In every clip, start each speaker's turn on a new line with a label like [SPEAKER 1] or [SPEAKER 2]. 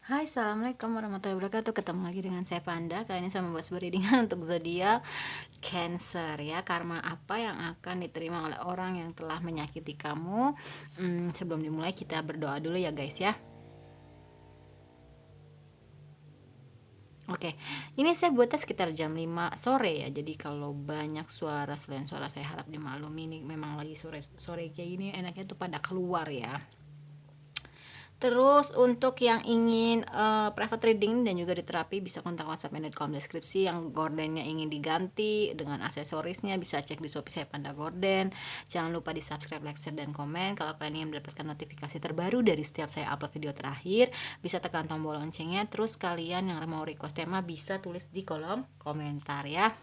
[SPEAKER 1] Hai, assalamualaikum warahmatullahi wabarakatuh. Ketemu lagi dengan saya Panda. Kali ini saya membuat sebuah readingan untuk zodiak Cancer ya. Karma apa yang akan diterima oleh orang yang telah menyakiti kamu? Sebelum dimulai kita berdoa dulu ya guys ya. Oke, ini saya buatnya sekitar jam 5 sore ya. Jadi kalau banyak suara selain suara saya harap dimaklumi, ini memang lagi sore kayak gini enaknya tuh pada keluar ya. Terus untuk yang ingin private reading dan juga diterapi bisa kontak WhatsApp di kolom deskripsi. Yang gordennya ingin diganti dengan aksesorisnya bisa cek di Shopee saya Panda Gorden. Jangan lupa di subscribe, like, share, dan komen. Kalau kalian ingin mendapatkan notifikasi terbaru dari setiap saya upload video terakhir, bisa tekan tombol loncengnya. Terus kalian yang mau request tema bisa tulis di kolom komentar ya.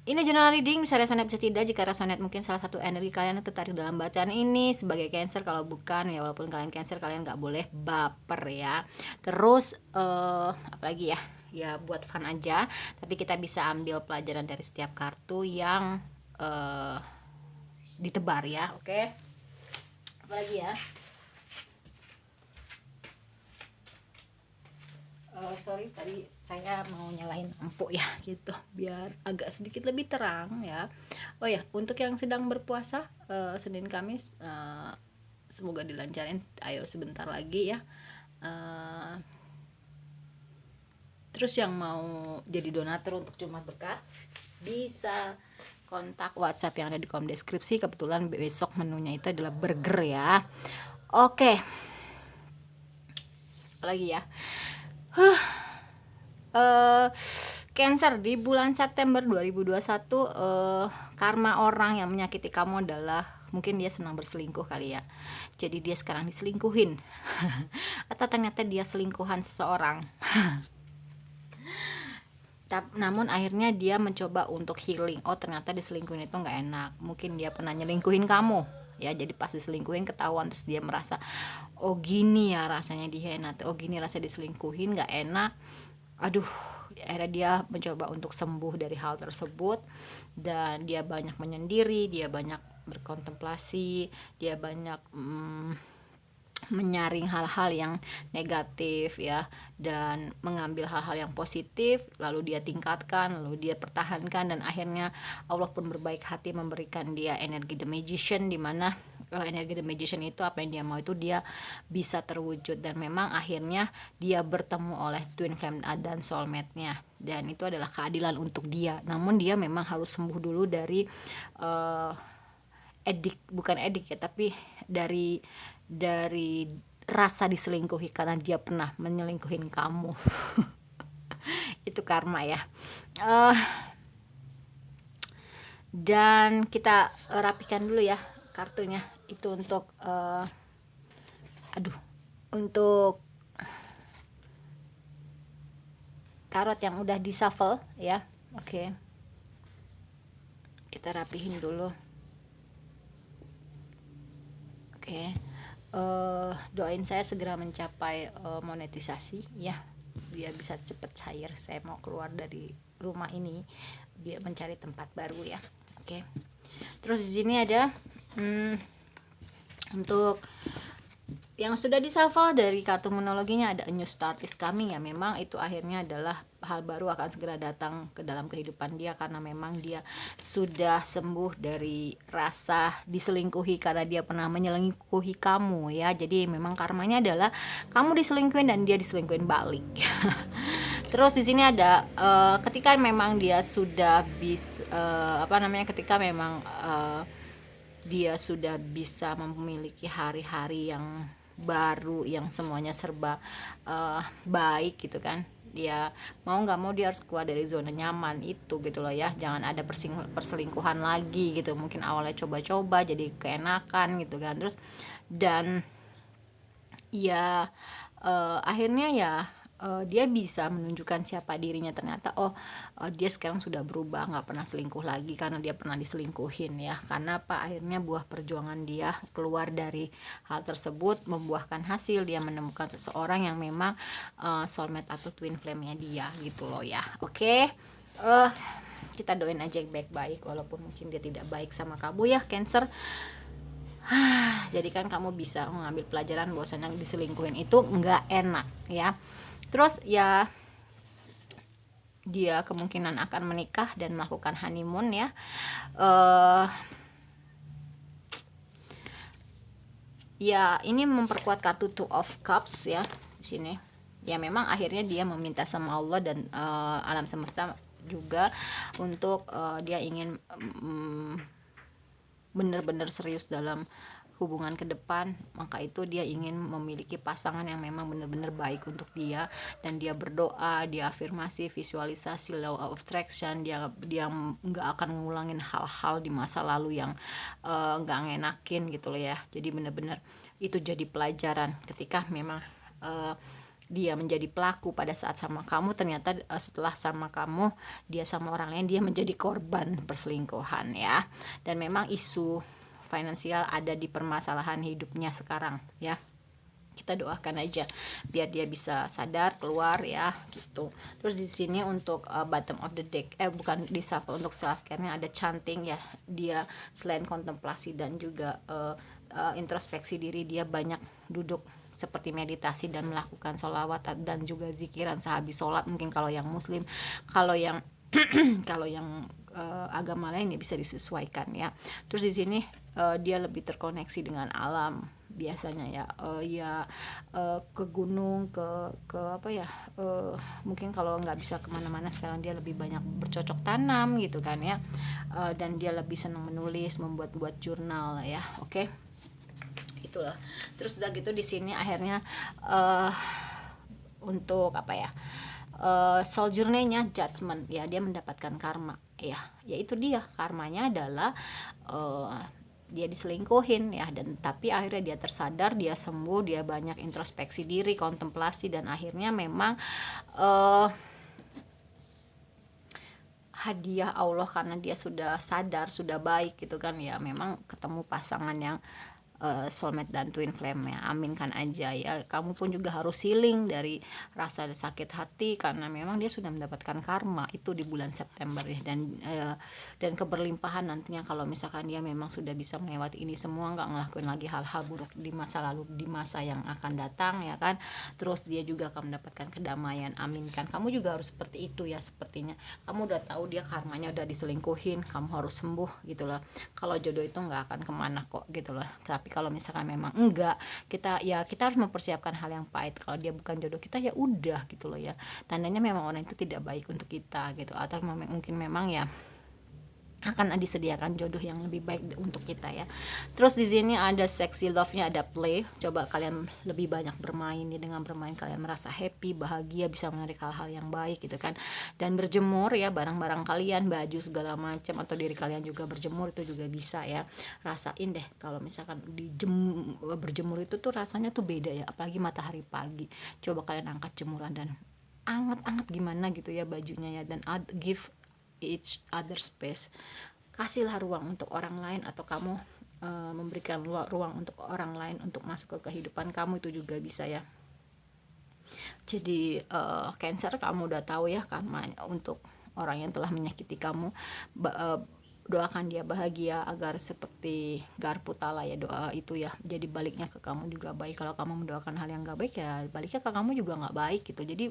[SPEAKER 1] Ini general reading, bisa resonate bisa tidak. Jika resonate mungkin salah satu energi kalian yang tertarik dalam bacaan ini. Sebagai Cancer, kalau bukan ya walaupun kalian Cancer, kalian nggak boleh baper ya. Terus apalagi ya, ya buat fun aja. Tapi kita bisa ambil pelajaran dari setiap kartu yang ditebar ya. Oke, apalagi ya. Sorry tadi saya mau nyalain lampu ya gitu biar agak sedikit lebih terang ya. Oh ya, untuk yang sedang berpuasa Senin Kamis, semoga dilancarin. Ayo sebentar lagi ya. Terus yang mau jadi donatur untuk Jumat Berkah bisa kontak WhatsApp yang ada di kolom deskripsi. Kebetulan besok menunya itu adalah burger ya. Oke, apalagi ya. Cancer di bulan September 2021, karma orang yang menyakiti kamu adalah mungkin dia senang berselingkuh kali ya. Jadi dia sekarang diselingkuhin. Atau ternyata dia selingkuhan seseorang. Namun akhirnya dia mencoba untuk healing. Oh ternyata diselingkuhin itu nggak enak. Mungkin dia pernah nyelingkuhin kamu ya. Jadi pas diselingkuhin ketahuan terus dia merasa oh gini ya rasanya dihianati, oh gini rasanya diselingkuhin nggak enak. Aduh, akhirnya dia mencoba untuk sembuh dari hal tersebut. Dan dia banyak menyendiri, dia banyak berkontemplasi, dia banyak menyaring hal-hal yang negatif ya, dan mengambil hal-hal yang positif lalu dia tingkatkan, lalu dia pertahankan, dan akhirnya Allah pun berbaik hati memberikan dia energi the magician, di mana energi the magician itu apa yang dia mau itu dia bisa terwujud. Dan memang akhirnya dia bertemu oleh twin flame dan soulmate-nya, dan itu adalah keadilan untuk dia. Namun dia memang harus sembuh dulu dari bukan edik ya, tapi dari rasa diselingkuhi karena dia pernah menyelingkuhin kamu. Itu karma ya. Dan kita rapikan dulu ya kartunya. Itu untuk untuk tarot yang udah di shuffle ya. Oke, kita rapihin dulu. Oke, doain saya segera mencapai monetisasi ya, biar bisa cepet cair. Saya mau keluar dari rumah ini biar mencari tempat baru ya. Oke, terus di sini ada untuk yang sudah dishuffle dari kartu monologinya ada a new start is coming ya. Memang itu akhirnya adalah hal baru akan segera datang ke dalam kehidupan dia, karena memang dia sudah sembuh dari rasa diselingkuhi karena dia pernah menyelingkuhi kamu ya. Jadi memang karmanya adalah kamu diselingkuhin dan dia diselingkuhin balik. Terus di sini ada ketika memang dia sudah ketika memang dia sudah bisa memiliki hari-hari yang baru yang semuanya serba baik gitu kan, dia mau nggak mau dia harus keluar dari zona nyaman itu gitu loh ya. Jangan ada perselingkuhan lagi gitu. Mungkin awalnya coba-coba jadi keenakan gitu kan. Terus dan ya akhirnya ya dia bisa menunjukkan siapa dirinya. Ternyata dia sekarang sudah berubah, nggak pernah selingkuh lagi karena dia pernah diselingkuhin ya. Karena apa, akhirnya buah perjuangan dia keluar dari hal tersebut membuahkan hasil. Dia menemukan seseorang yang memang soulmate atau twin flame-nya dia gitu loh ya. Oke, kita doain aja yang baik-baik walaupun mungkin dia tidak baik sama kamu ya Cancer. Jadi kan kamu bisa mengambil pelajaran bahwasanya diselingkuhin itu nggak enak ya. Terus ya dia kemungkinan akan menikah dan melakukan honeymoon ya. eh Ya ini memperkuat kartu Two of Cups ya di sini. Ya memang akhirnya dia meminta sama Allah dan alam semesta juga untuk dia ingin benar-benar serius dalam hubungan ke depan, maka itu dia ingin memiliki pasangan yang memang benar-benar baik untuk dia, dan dia berdoa, dia afirmasi, visualisasi, law of attraction, dia nggak akan ngulangin hal-hal di masa lalu yang nggak ngenakin gitu loh ya. Jadi benar-benar itu jadi pelajaran ketika memang dia menjadi pelaku pada saat sama kamu, ternyata setelah sama kamu dia sama orang lain, dia menjadi korban perselingkuhan ya. Dan memang isu finansial ada di permasalahan hidupnya sekarang ya. Kita doakan aja biar dia bisa sadar keluar ya gitu. Terus di sini untuk bottom of the deck bukan di shuffle, untuk self care-nya ada chanting ya. Dia selain kontemplasi dan juga introspeksi diri, dia banyak duduk seperti meditasi dan melakukan sholawat dan juga zikiran sehabis sholat, mungkin kalau yang muslim. Kalau yang kalau yang agama lain ya bisa disesuaikan ya. Terus di sini dia lebih terkoneksi dengan alam biasanya ya. Ke gunung, ke apa ya, mungkin kalau nggak bisa kemana-mana sekarang dia lebih banyak bercocok tanam gitu kan ya. Dan dia lebih senang menulis, membuat jurnal ya. Oke. Itulah. Terus udah gitu di sini akhirnya untuk apa ya, soul journey-nya judgment ya, dia mendapatkan karma ya. Yaitu dia karmanya adalah dia diselingkuhin ya, dan tapi akhirnya dia tersadar, dia sembuh, dia banyak introspeksi diri, kontemplasi, dan akhirnya memang hadiah Allah karena dia sudah sadar, sudah baik gitu kan ya, memang ketemu pasangan yang soulmate dan twin flame ya. Aminkan aja ya. Kamu pun juga harus healing dari rasa sakit hati karena memang dia sudah mendapatkan karma itu di bulan September ya. Dan keberlimpahan nantinya kalau misalkan dia memang sudah bisa melewati ini semua, nggak ngelakuin lagi hal-hal buruk di masa lalu, di masa yang akan datang ya kan. Terus dia juga akan mendapatkan kedamaian. Aminkan. Kamu juga harus seperti itu ya. Sepertinya kamu udah tahu dia karmanya udah diselingkuhin, kamu harus sembuh gitu loh. Kalau jodoh itu nggak akan kemana kok gitu loh. Tapi kalau misalkan memang enggak, kita harus mempersiapkan hal yang pahit. Kalau dia bukan jodoh kita ya udah gitu loh ya, tandanya memang orang itu tidak baik untuk kita gitu, atau mungkin memang ya akan disediakan jodoh yang lebih baik untuk kita ya. Terus di sini ada sexy love-nya, ada play. Coba kalian lebih banyak bermain nih, dengan bermain kalian merasa happy, bahagia, bisa menarik hal-hal yang baik gitu kan. Dan berjemur ya, barang-barang kalian, baju segala macam, atau diri kalian juga berjemur, itu juga bisa ya. Rasain deh kalau misalkan berjemur itu tuh rasanya tuh beda ya, apalagi matahari pagi. Coba kalian angkat jemuran dan anget-anget gimana gitu ya bajunya ya, dan give each other space. Kasihlah ruang untuk orang lain, atau kamu memberikan ruang untuk orang lain untuk masuk ke kehidupan kamu, itu juga bisa ya. Jadi Cancer, kamu udah tahu ya karma untuk orang yang telah menyakiti kamu. Doakan dia bahagia agar seperti Garputala ya, doa itu ya jadi baliknya ke kamu juga baik. Kalau kamu mendoakan hal yang gak baik ya baliknya ke kamu juga gak baik gitu. Jadi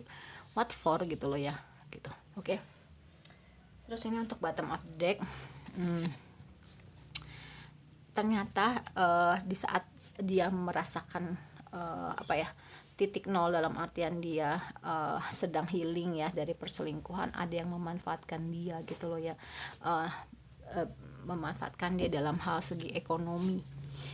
[SPEAKER 1] what for gitu loh ya gitu. Oke. Terus ini untuk bottom of the deck, ternyata di saat dia merasakan apa ya, titik nol, dalam artian dia sedang healing ya dari perselingkuhan, ada yang memanfaatkan dia gitu loh ya, memanfaatkan dia dalam hal segi ekonomi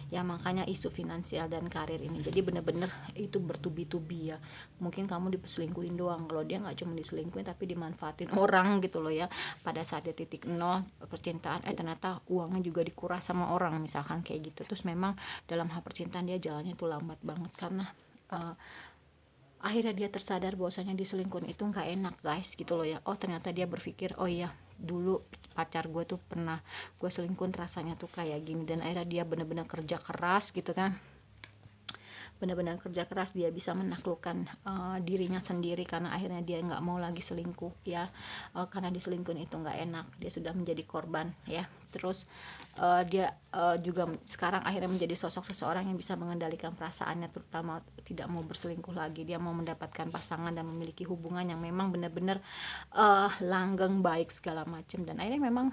[SPEAKER 1] ya. Makanya isu finansial dan karir ini jadi bener-bener itu bertubi-tubi ya. Mungkin kamu diselingkuhin doang, kalau dia nggak cuma diselingkuhin tapi dimanfaatin orang gitu loh ya. Pada saat dia titik nol percintaan, ternyata uangnya juga dikuras sama orang misalkan kayak gitu. Terus memang dalam hal percintaan dia jalannya tuh lambat banget karena akhirnya dia tersadar bahwasanya diselingkuhin itu nggak enak guys gitu loh ya. Oh ternyata dia berpikir, oh iya dulu pacar gue tuh pernah gue selingkuhin, rasanya tuh kayak gini. Dan akhirnya dia benar-benar kerja keras gitu kan, benar-benar kerja keras, dia bisa menaklukkan dirinya sendiri karena akhirnya dia nggak mau lagi selingkuh ya. Karena diselingkuhin itu nggak enak, dia sudah menjadi korban ya. Terus dia juga sekarang akhirnya menjadi sosok seseorang yang bisa mengendalikan perasaannya, terutama tidak mau berselingkuh lagi. Dia mau mendapatkan pasangan dan memiliki hubungan yang memang benar-benar langgeng, baik segala macam, dan akhirnya memang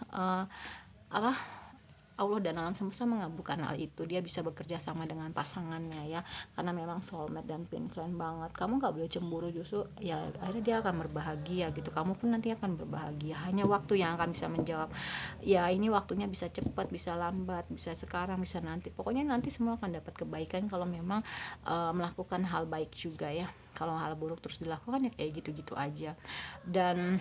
[SPEAKER 1] Allah dan alam semesta mengabulkan hal itu. Dia bisa bekerja sama dengan pasangannya ya, karena memang soulmate dan twin flame banget. Kamu nggak boleh cemburu, justru ya akhirnya dia akan berbahagia gitu, kamu pun nanti akan berbahagia. Hanya waktu yang akan bisa menjawab ya, ini waktunya bisa cepat, bisa lambat, bisa sekarang, bisa nanti. Pokoknya nanti semua akan dapat kebaikan kalau memang melakukan hal baik juga ya. Kalau hal buruk terus dilakukan ya kayak gitu-gitu aja. Dan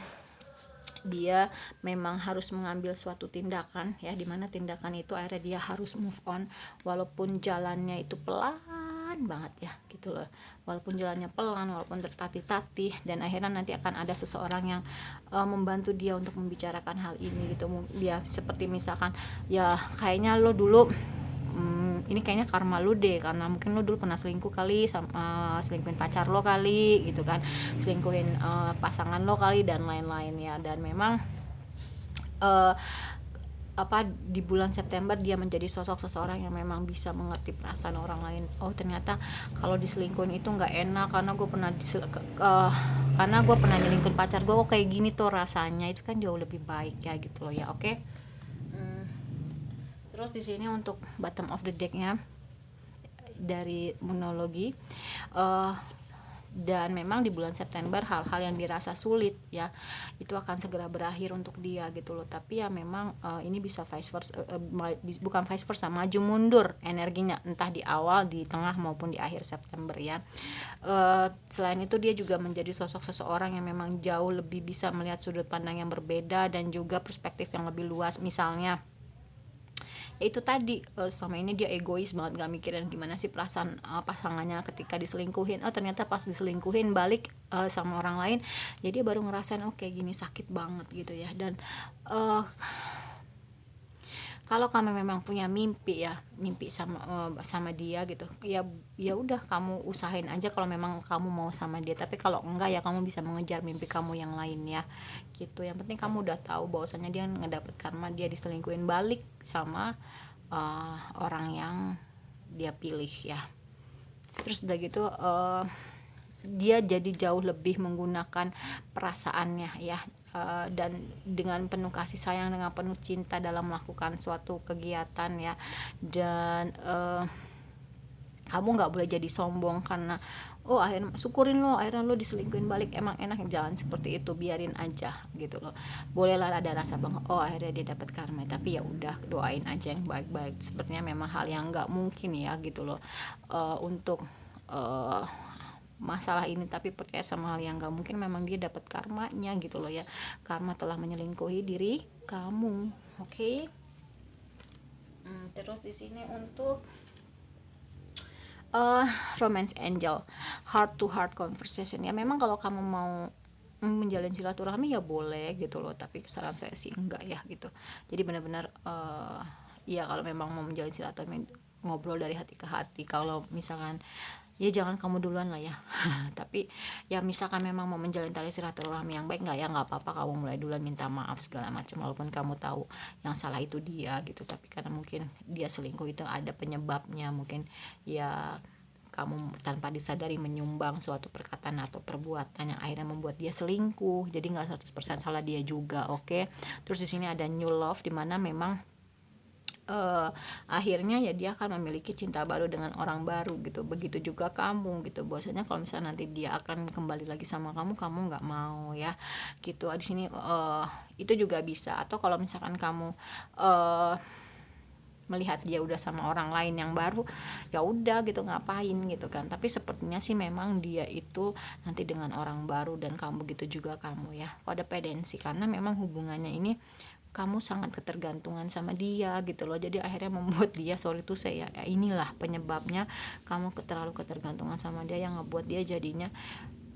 [SPEAKER 1] dia memang harus mengambil suatu tindakan ya, dimana tindakan itu akhirnya dia harus move on, walaupun jalannya itu pelan banget ya gitu loh, walaupun jalannya pelan, walaupun tertatih-tatih, dan akhirnya nanti akan ada seseorang yang membantu dia untuk membicarakan hal ini gitu. Dia seperti misalkan ya, kayaknya lo dulu ini kayaknya karma lu deh, karena mungkin lo dulu pernah selingkuh kali, sama selingkuhin pacar lo kali gitu kan, selingkuhin pasangan lo kali, dan lain-lain ya. Dan memang di bulan September dia menjadi sosok seseorang yang memang bisa mengerti perasaan orang lain. Oh ternyata kalau diselingkuhin itu nggak enak, karena gue pernah nyelingkuhin pacar gue, kok kayak gini tuh rasanya, itu kan jauh lebih baik ya gitu loh ya. Oke. Terus di sini untuk bottom of the deck-nya dari monologi, dan memang di bulan September hal-hal yang dirasa sulit ya itu akan segera berakhir untuk dia gitu loh. Tapi ya memang ini bisa vice versa, bukan vice versa, maju mundur energinya, entah di awal, di tengah, maupun di akhir September ya. Selain itu dia juga menjadi sosok seseorang yang memang jauh lebih bisa melihat sudut pandang yang berbeda dan juga perspektif yang lebih luas. Misalnya ya itu tadi, selama ini dia egois banget, gak mikirin gimana sih perasaan pasangannya ketika diselingkuhin. Ternyata pas diselingkuhin balik sama orang lain, jadi dia baru ngerasain oh kayak gini sakit banget gitu ya. Dan kalau kamu memang punya mimpi ya, mimpi sama dia gitu ya, ya udah kamu usahain aja kalau memang kamu mau sama dia. Tapi kalau enggak ya kamu bisa mengejar mimpi kamu yang lain ya gitu. Yang penting kamu udah tahu bahwasannya dia ngedapet karma, dia diselingkuhin balik sama orang yang dia pilih ya. Terus udah gitu dia jadi jauh lebih menggunakan perasaannya ya, dan dengan penuh kasih sayang, dengan penuh cinta dalam melakukan suatu kegiatan ya. Dan kamu nggak boleh jadi sombong karena akhirnya syukurin lo, akhirnya lo diselingkuhin balik, emang enak. Jangan seperti itu, biarin aja gitu loh. Bolehlah ada rasa bangga, akhirnya dia dapat karma, tapi ya udah doain aja yang baik-baik. Sepertinya memang hal yang nggak mungkin ya gitu loh untuk masalah ini, tapi percaya sama hal yang gak mungkin, memang dia dapat karmanya gitu loh ya. Karma telah menyelingkuhi diri kamu. Oke. Terus di sini untuk romance angel, heart to heart conversation ya. Memang kalau kamu mau menjalin silaturahmi ya boleh gitu loh, tapi saran saya sih enggak ya gitu. Jadi benar-benar ya kalau memang mau menjalin silaturahmi, ngobrol dari hati ke hati. Kalau misalkan ya jangan kamu duluan lah ya. Tapi ya misalkan memang mau menjalin tali silaturahmi yang baik, nggak apa-apa kamu mulai duluan, minta maaf segala macam, walaupun kamu tahu yang salah itu dia gitu. Tapi karena mungkin dia selingkuh itu ada penyebabnya, mungkin ya kamu tanpa disadari menyumbang suatu perkataan atau perbuatan yang akhirnya membuat dia selingkuh. Jadi nggak 100% salah dia juga. Oke. Terus di sini ada new love, dimana memang akhirnya ya dia akan memiliki cinta baru dengan orang baru gitu. Begitu juga kamu gitu. Bahwasanya kalau misalnya nanti dia akan kembali lagi sama kamu nggak mau ya gitu. Di sini itu juga bisa. Atau kalau misalkan kamu melihat dia udah sama orang lain yang baru, ya udah gitu, ngapain gitu kan. Tapi sepertinya sih memang dia itu nanti dengan orang baru, dan kamu begitu juga kamu ya, kodependensi, karena memang hubungannya ini kamu sangat ketergantungan sama dia gitu loh. Jadi akhirnya membuat dia, sorry tuh saya ya, inilah penyebabnya kamu terlalu ketergantungan sama dia, yang ngebuat dia jadinya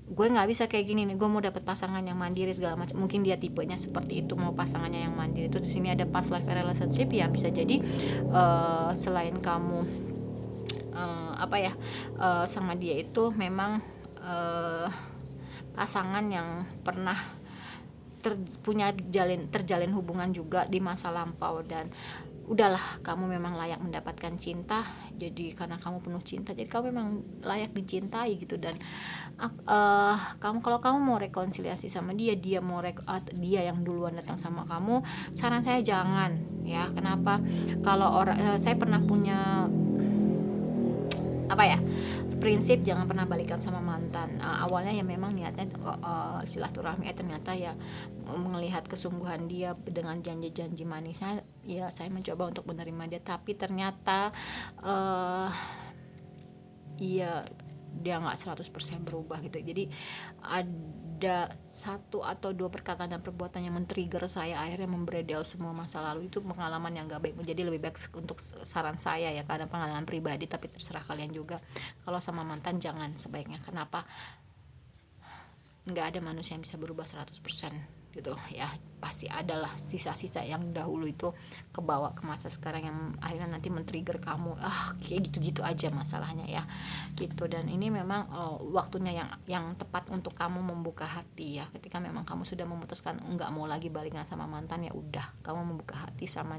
[SPEAKER 1] gue nggak bisa kayak gini nih, gue mau dapet pasangan yang mandiri segala macam. Mungkin dia tipenya seperti itu, mau pasangannya yang mandiri. Terus di sini ada past life relationship ya, bisa jadi selain kamu sama dia itu memang pasangan yang pernah terjalin hubungan juga di masa lampau, dan udahlah, kamu memang layak mendapatkan cinta. Jadi karena kamu penuh cinta, jadi kamu memang layak dicintai gitu. Dan kalau kamu mau rekonsiliasi sama dia, dia yang duluan datang sama kamu, saran saya jangan ya. Kenapa? Kalau saya pernah punya prinsip jangan pernah balikan sama mantan. Awalnya ya memang niatnya silaturahmi, ternyata ya melihat kesungguhan dia dengan janji-janji manisnya, ya saya mencoba untuk menerima dia, tapi ternyata ya dia nggak 100% berubah gitu. Jadi ada satu atau dua perkataan dan perbuatan yang men-trigger saya, akhirnya membredel semua masa lalu. Itu pengalaman yang gak baik. Jadi lebih baik untuk saran saya ya, karena pengalaman pribadi, tapi terserah kalian juga. Kalau sama mantan jangan, sebaiknya. Kenapa? Nggak ada manusia yang bisa berubah 100% gitu ya. Pasti adalah sisa-sisa yang dahulu itu kebawa ke masa sekarang, yang akhirnya nanti men-trigger kamu kayak gitu-gitu aja masalahnya ya gitu. Dan ini memang waktunya yang tepat untuk kamu membuka hati ya. Ketika memang kamu sudah memutuskan nggak mau lagi balikan sama mantan, ya udah, kamu membuka hati sama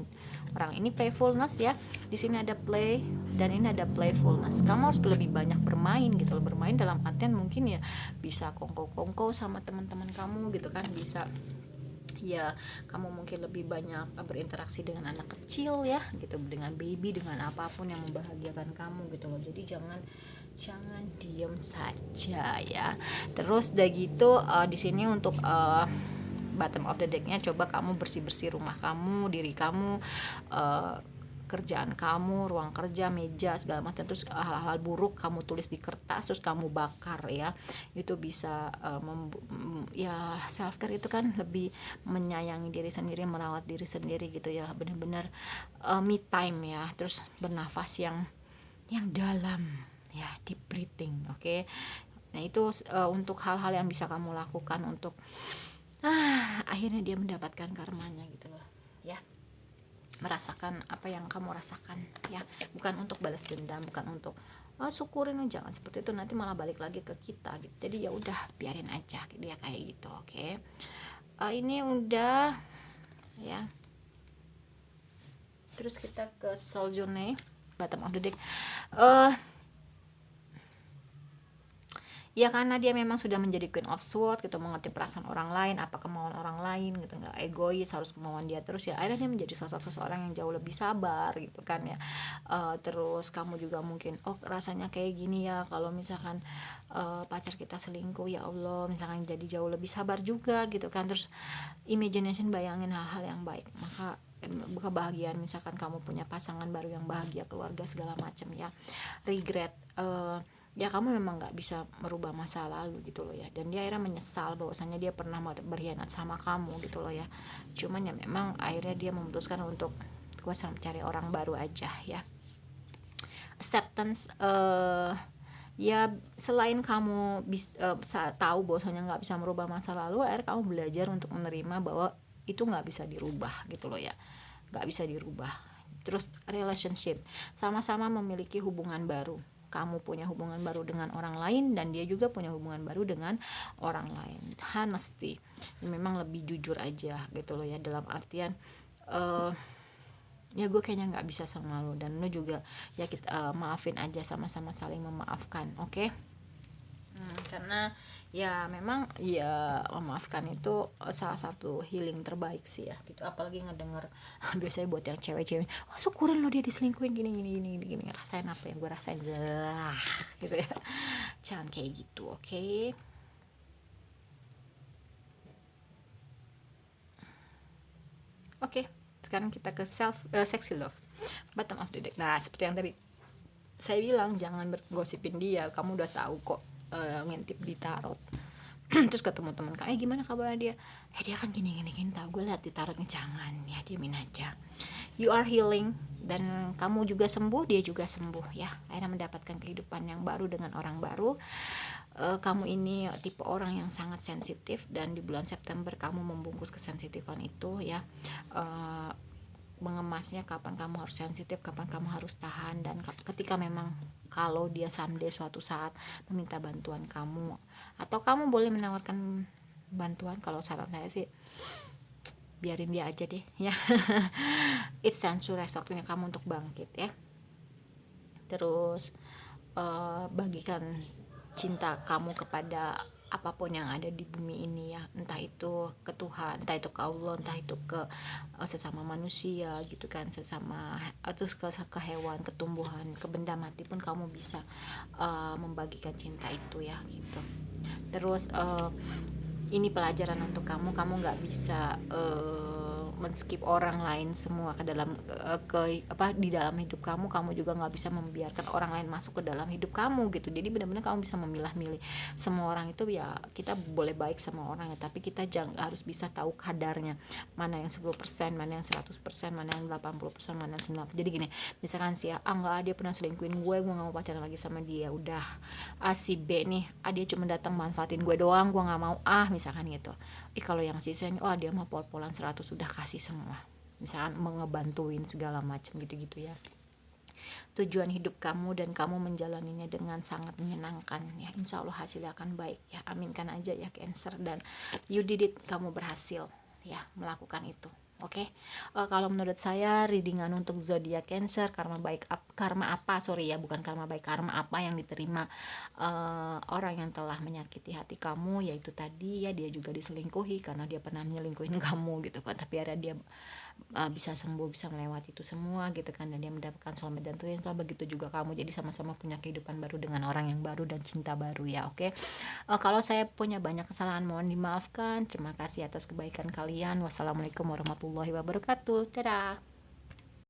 [SPEAKER 1] orang ini. Playfulness ya, di sini ada play dan ini ada playfulness. Kamu harus lebih banyak bermain gitu. Bermain dalam artian mungkin ya bisa kongko sama teman-teman kamu gitu kan, bisa ya kamu mungkin lebih banyak berinteraksi dengan anak kecil ya gitu, dengan baby, dengan apapun yang membahagiakan kamu gitu loh. Jadi jangan diem saja ya. Terus udah gitu di sini untuk bottom of the decknya, coba kamu bersih rumah kamu, diri kamu, kerjaan kamu, ruang kerja, meja, segala macam. Terus hal-hal buruk kamu tulis di kertas, terus kamu bakar ya. Itu bisa ya self care itu kan lebih menyayangi diri sendiri, merawat diri sendiri gitu ya. Benar-benar me time ya. Terus bernafas yang dalam ya, deep breathing, oke? Nah itu untuk hal-hal yang bisa kamu lakukan untuk akhirnya dia mendapatkan karmanya gitu loh ya. Merasakan apa yang kamu rasakan ya, bukan untuk balas dendam, bukan untuk syukurin, jangan seperti itu, nanti malah balik lagi ke kita gitu. Jadi ya udah, biarin aja dia kayak gitu, oke? Ini udah ya. Terus kita ke Soul Journey, bottom of the deck. Ya karena dia memang sudah menjadi Queen of Swords gitu, mengerti perasaan orang lain, apa kemauan orang lain gitu, nggak egois, harus kemauan dia terus ya. Akhirnya dia menjadi sosok seseorang yang jauh lebih sabar gitu kan ya. Terus kamu juga mungkin rasanya kayak gini ya kalau misalkan pacar kita selingkuh, ya Allah, misalkan jadi jauh lebih sabar juga gitu kan. Terus imagination, bayangin hal-hal yang baik, maka kebahagiaan, misalkan kamu punya pasangan baru yang bahagia, keluarga segala macam ya. Regret, ya kamu memang nggak bisa merubah masa lalu gitu loh ya. Dan dia akhirnya menyesal bahwasanya dia pernah berkhianat sama kamu gitu loh ya. Cuman ya memang akhirnya dia memutuskan untuk cari orang baru aja ya. Acceptance, ya selain kamu tahu bahwasanya nggak bisa merubah masa lalu, akhirnya kamu belajar untuk menerima bahwa itu nggak bisa dirubah gitu loh ya, nggak bisa dirubah. Terus relationship, sama-sama memiliki hubungan baru. Kamu punya hubungan baru dengan orang lain, dan dia juga punya hubungan baru dengan orang lain. Honesty, memang lebih jujur aja gitu loh ya, dalam artian ya gue kayaknya nggak bisa sama lo, dan lo juga ya kita maafin aja, sama-sama saling memaafkan, oke? Karena ya memang ya memaafkan itu salah satu healing terbaik sih ya gitu. Apalagi ngedenger biasanya buat yang cewek-cewek, syukurin lo dia diselingkuhin gini, rasain apa yang gue rasain lah gitu ya. Jangan kayak gitu, oke? Oke, sekarang kita ke sexy love, bottom of the deck. Nah seperti yang tadi saya bilang, jangan bergosipin dia, kamu udah tahu kok ngintip di tarot. Terus ketemu teman kayak gimana kabarnya dia, dia kan gini tahu, gue lihat di tarotnya. Jangan ya, diamin aja. You are healing, dan kamu juga sembuh, dia juga sembuh ya. Akhirnya mendapatkan kehidupan yang baru dengan orang baru. Kamu ini tipe orang yang sangat sensitif, dan di bulan September kamu membungkus kesensitifan itu ya. mengemasnya, kapan kamu harus sensitif, kapan kamu harus tahan, dan ketika memang kalau dia someday suatu saat meminta bantuan kamu, atau kamu boleh menawarkan bantuan. Kalau saran saya sih biarin dia aja deh ya. It's time to rest, waktunya kamu untuk bangkit ya. Terus bagikan cinta kamu kepada apapun yang ada di bumi ini ya, entah itu ke Tuhan, entah itu ke Allah, entah itu ke sesama manusia gitu kan, sesama terus ke hewan, ke tumbuhan, ke benda mati pun kamu bisa membagikan cinta itu ya gitu. Terus ini pelajaran untuk kamu nggak bisa men-skip orang lain semua ke dalam di dalam hidup kamu juga nggak bisa membiarkan orang lain masuk ke dalam hidup kamu gitu. Jadi benar-benar kamu bisa memilah-milih. Semua orang itu ya, kita boleh baik sama orang ya, tapi kita harus bisa tahu kadarnya, mana yang 10%, mana yang 100%, mana yang 80%, mana yang 90%. Jadi gini, misalkan si A nggak, dia pernah selingkuhin gue nggak mau pacaran lagi sama dia, udah. Si B nih, dia cuma datang manfaatin gue doang, gue nggak mau misalkan gitu. Kalau yang sisanya, dia mah pol-polan 100, sudah kasih semua, misalkan mengebantuin segala macam gitu-gitu ya. Tujuan hidup kamu dan kamu menjalaninya dengan sangat menyenangkan ya, insya Allah hasilnya akan baik ya. Aminkan aja ya Cancer, dan you did it, kamu berhasil ya melakukan itu. Oke. Kalau menurut saya readingan untuk zodiak Cancer, karma baik, karma apa yang diterima orang yang telah menyakiti hati kamu, yaitu tadi ya, dia juga diselingkuhi karena dia pernah nyelingkuhin kamu gitu kan, tapi ada dia bisa sembuh, bisa melewati itu semua gitu kan, dan dia mendapatkan soulmate dan twin flame. Begitu juga kamu, jadi sama-sama punya kehidupan baru dengan orang yang baru dan cinta baru ya. Oke. Kalau saya punya banyak kesalahan mohon dimaafkan. Terima kasih atas kebaikan kalian. Wassalamualaikum warahmatullahi wabarakatuh. Dadah.